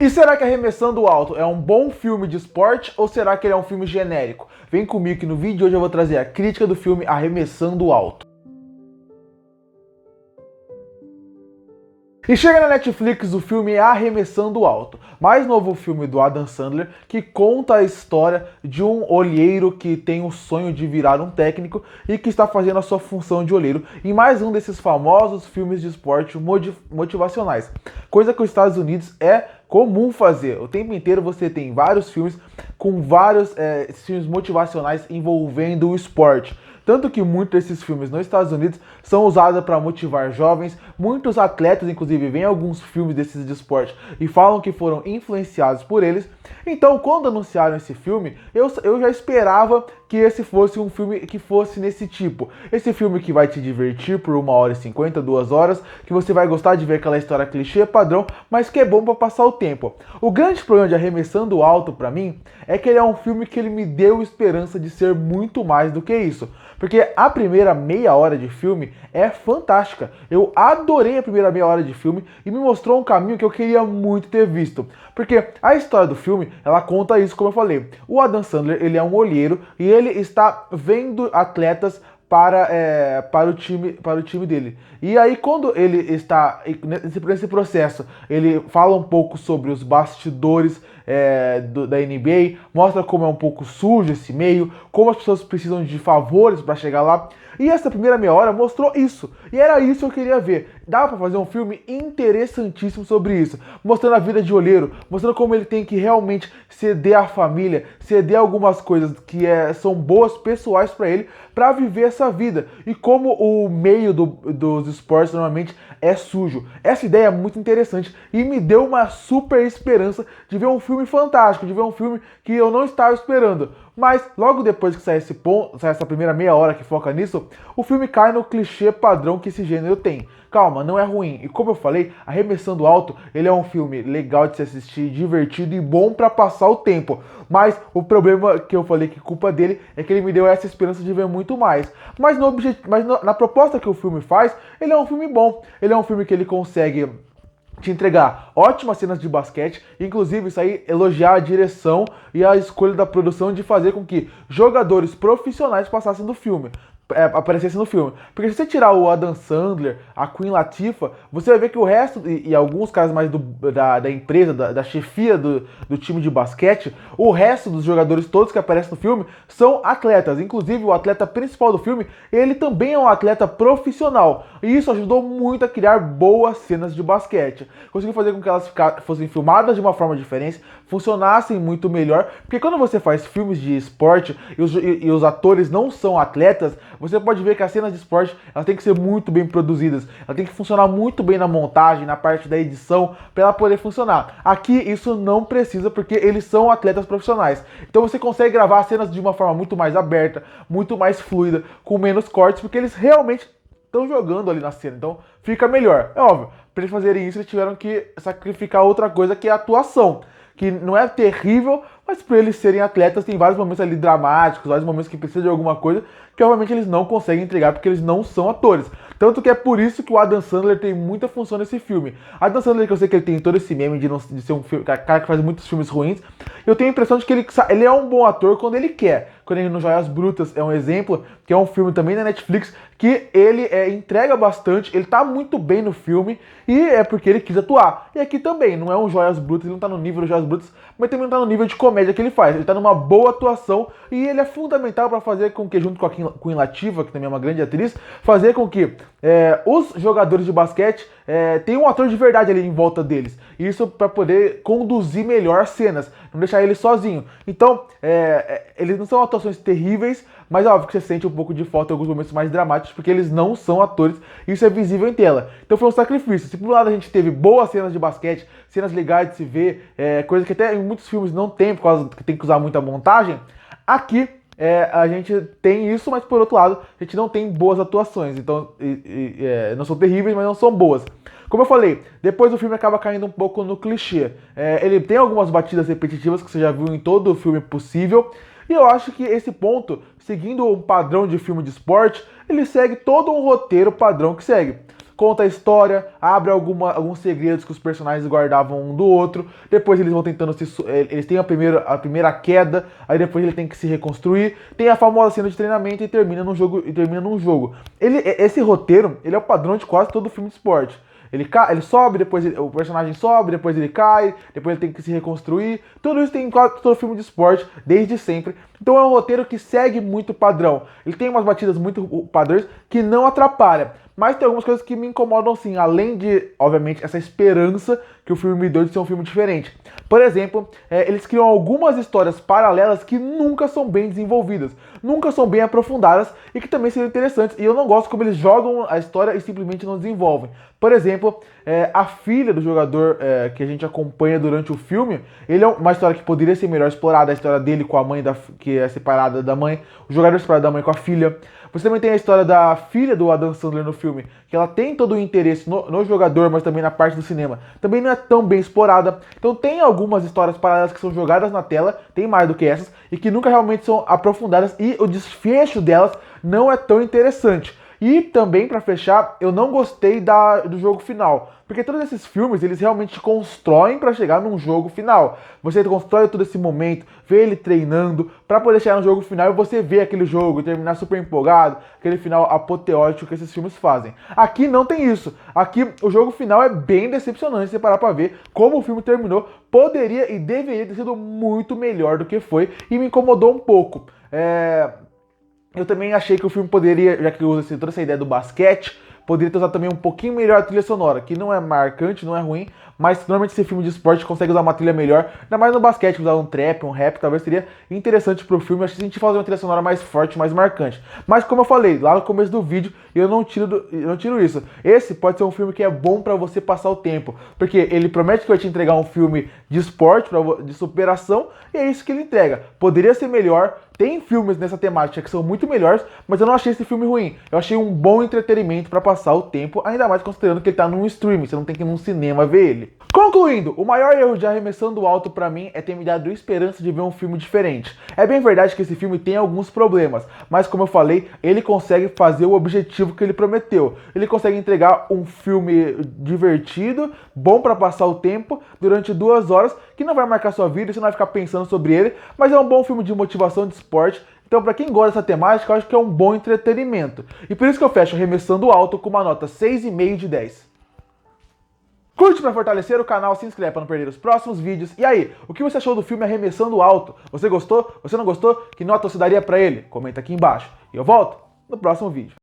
E será que Arremessando Alto é um bom filme de esporte ou será que ele é um filme genérico? Vem comigo que no vídeo de hoje eu vou trazer a crítica do filme Arremessando Alto. E chega na Netflix o filme Arremessando Alto, mais novo filme do Adam Sandler, que conta a história de um olheiro que tem o sonho de virar um técnico e que está fazendo a sua função de olheiro em mais um desses famosos filmes de esporte motivacionais. Coisa que os Estados Unidos é comum fazer. O tempo inteiro você tem vários filmes com vários filmes motivacionais envolvendo o esporte. Tanto que muitos desses filmes nos Estados Unidos são usados para motivar jovens. Muitos atletas, inclusive, veem alguns filmes desses de esporte e falam que foram influenciados por eles. Então, quando anunciaram esse filme, eu já esperava que esse fosse um filme que fosse nesse tipo. Esse filme que vai te divertir por 1h50, 2 horas, que você vai gostar de ver aquela história clichê padrão, mas que é bom para passar o tempo. O grande problema de Arremessando Alto para mim é que ele é um filme que ele me deu esperança de ser muito mais do que isso. Porque a primeira meia hora de filme é fantástica. Eu adorei a primeira meia hora de filme e me mostrou um caminho que eu queria muito ter visto. Porque a história do filme, ela conta isso, como eu falei. O Adam Sandler, ele é um olheiro e ele está vendo atletas para o time dele. E aí, quando ele está nesse processo, ele fala um pouco sobre os bastidores da NBA, mostra como é um pouco sujo esse meio, como as pessoas precisam de favores para chegar lá. E essa primeira meia hora mostrou isso. E era isso que eu queria ver. Dá para fazer um filme interessantíssimo sobre isso. Mostrando a vida de olheiro, mostrando como ele tem que realmente ceder à família, ceder algumas coisas que são boas pessoais para ele, para viver essa vida. E como o meio dos esportes normalmente é sujo. Essa ideia é muito interessante e me deu uma super esperança de ver um filme fantástico, de ver um filme que eu não estava esperando. Mas logo depois que sai essa primeira meia hora que foca nisso, o filme cai no clichê padrão que esse gênero tem. Calma, não é ruim. E como eu falei, Arremessando Alto, ele é um filme legal de se assistir, divertido e bom pra passar o tempo. Mas o problema que eu falei que culpa dele é que ele me deu essa esperança de ver muito mais. Mas na proposta que o filme faz, ele é um filme bom. Ele é um filme que ele consegue te entregar ótimas cenas de basquete, inclusive isso aí, elogiar a direção e a escolha da produção de fazer com que jogadores profissionais passassem do filme. Aparecesse no filme. Porque se você tirar o Adam Sandler, a Queen Latifah, você vai ver que o resto, e alguns caras mais da empresa, da chefia do time de basquete, o resto dos jogadores todos que aparecem no filme são atletas. Inclusive o atleta principal do filme, ele também é um atleta profissional. E isso ajudou muito a criar boas cenas de basquete. Conseguiu fazer com que elas fossem filmadas de uma forma diferente, funcionassem muito melhor. Porque quando você faz filmes de esporte e os atores não são atletas, você pode ver que as cenas de esporte elas têm que ser muito bem produzidas, elas têm que funcionar muito bem na montagem, na parte da edição, para ela poder funcionar. Aqui isso não precisa porque eles são atletas profissionais. Então você consegue gravar as cenas de uma forma muito mais aberta, muito mais fluida, com menos cortes, porque eles realmente estão jogando ali na cena. Então fica melhor. É óbvio, para eles fazerem isso eles tiveram que sacrificar outra coisa que é a atuação. Que não é terrível, mas por eles serem atletas, tem vários momentos ali dramáticos, vários momentos que precisam de alguma coisa, que obviamente eles não conseguem entregar porque eles não são atores. Tanto que é por isso que o Adam Sandler tem muita função nesse filme. Adam Sandler, que eu sei que ele tem todo esse meme de ser um cara que faz muitos filmes ruins, eu tenho a impressão de que ele é um bom ator quando ele quer. Quando ele no Joias Brutas é um exemplo, que é um filme também da Netflix, que ele entrega bastante, ele tá muito bem no filme, e é porque ele quis atuar. E aqui também, não é um Joias Brutas, ele não tá no nível do Joias Brutas, mas também não tá no nível de comédia que ele faz. Ele tá numa boa atuação, e ele é fundamental para fazer com que, junto com a Queen Latifah, que também é uma grande atriz, fazer com que os jogadores de basquete tenham um ator de verdade ali em volta deles. Isso para poder conduzir melhor as cenas, não deixar ele sozinho. Então, eles não são atuações terríveis, mas é óbvio que você sente um pouco de falta em alguns momentos mais dramáticos, porque eles não são atores, e isso é visível em tela. Então foi um sacrifício. Se por um lado a gente teve boas cenas de basquete, cenas legais de se ver, coisa que até em muitos filmes não tem, por causa que tem que usar muita montagem, aqui a gente tem isso, mas por outro lado, a gente não tem boas atuações. Então, não são terríveis, mas não são boas. Como eu falei, depois o filme acaba caindo um pouco no clichê. Ele tem algumas batidas repetitivas que você já viu em todo o filme possível. E eu acho que esse ponto, seguindo um padrão de filme de esporte, ele segue todo um roteiro padrão que segue. conta a história, abre alguns segredos que os personagens guardavam um do outro, depois eles vão tentando eles têm a primeira queda, aí depois ele tem que se reconstruir, tem a famosa cena de treinamento e termina num jogo. Esse roteiro, ele é o padrão de quase todo filme de esporte. Ele sobe, depois o personagem sobe, depois ele cai, depois ele tem que se reconstruir. Tudo isso tem em quase todo filme de esporte, desde sempre. Então é um roteiro que segue muito padrão. Ele tem umas batidas muito padrões que não atrapalha. Mas tem algumas coisas que me incomodam sim, além de, obviamente, essa esperança que o filme me deu de ser um filme diferente. Por exemplo, eles criam algumas histórias paralelas que nunca são bem desenvolvidas, nunca são bem aprofundadas e que também seriam interessantes. E eu não gosto como eles jogam a história e simplesmente não desenvolvem. Por exemplo, a filha do jogador que a gente acompanha durante o filme, ele é uma história que poderia ser melhor explorada, a história dele com a mãe, que é separada da mãe, o jogador separado da mãe com a filha. Você também tem a história da filha do Adam Sandler no filme, que ela tem todo o interesse no jogador, mas também na parte do cinema. Também não é tão bem explorada. Então tem algumas histórias paralelas que são jogadas na tela, tem mais do que essas, e que nunca realmente são aprofundadas, e o desfecho delas não é tão interessante. E também, pra fechar, eu não gostei do jogo final. Porque todos esses filmes, eles realmente constroem pra chegar num jogo final. Você constrói todo esse momento, vê ele treinando, pra poder chegar no jogo final e você vê aquele jogo e terminar super empolgado, aquele final apoteótico que esses filmes fazem. Aqui não tem isso. Aqui o jogo final é bem decepcionante, se você parar pra ver como o filme terminou. Poderia e deveria ter sido muito melhor do que foi e me incomodou um pouco. Eu também achei que o filme poderia, já que usa toda essa ideia do basquete, poderia ter usado também um pouquinho melhor a trilha sonora, que não é marcante, não é ruim, mas normalmente esse filme de esporte consegue usar uma trilha melhor, ainda mais no basquete, usar um trap, um rap, talvez seria interessante pro filme, acho que se a gente fazer uma trilha sonora mais forte, mais marcante. Mas como eu falei lá no começo do vídeo, eu não tiro isso. Esse pode ser um filme que é bom pra você passar o tempo, porque ele promete que vai te entregar um filme de esporte, de superação, e é isso que ele entrega. Poderia ser melhor. Tem filmes nessa temática que são muito melhores, mas eu não achei esse filme ruim. Eu achei um bom entretenimento pra passar o tempo, ainda mais considerando que ele tá num streaming, você não tem que ir num cinema ver ele. Concluindo, o maior erro de Arremessando Alto pra mim é ter me dado esperança de ver um filme diferente. É bem verdade que esse filme tem alguns problemas, mas como eu falei, ele consegue fazer o objetivo que ele prometeu. Ele consegue entregar um filme divertido, bom pra passar o tempo, durante 2 horas, que não vai marcar sua vida, você não vai ficar pensando sobre ele, mas é um bom filme de motivação de esporte. Então, pra quem gosta dessa temática, eu acho que é um bom entretenimento. E por isso que eu fecho Arremessando Alto com uma nota 6,5 de 10. Curte pra fortalecer o canal, se inscreve pra não perder os próximos vídeos. E aí, o que você achou do filme Arremessando Alto? Você gostou? Você não gostou? Que nota você daria pra ele? Comenta aqui embaixo. E eu volto no próximo vídeo.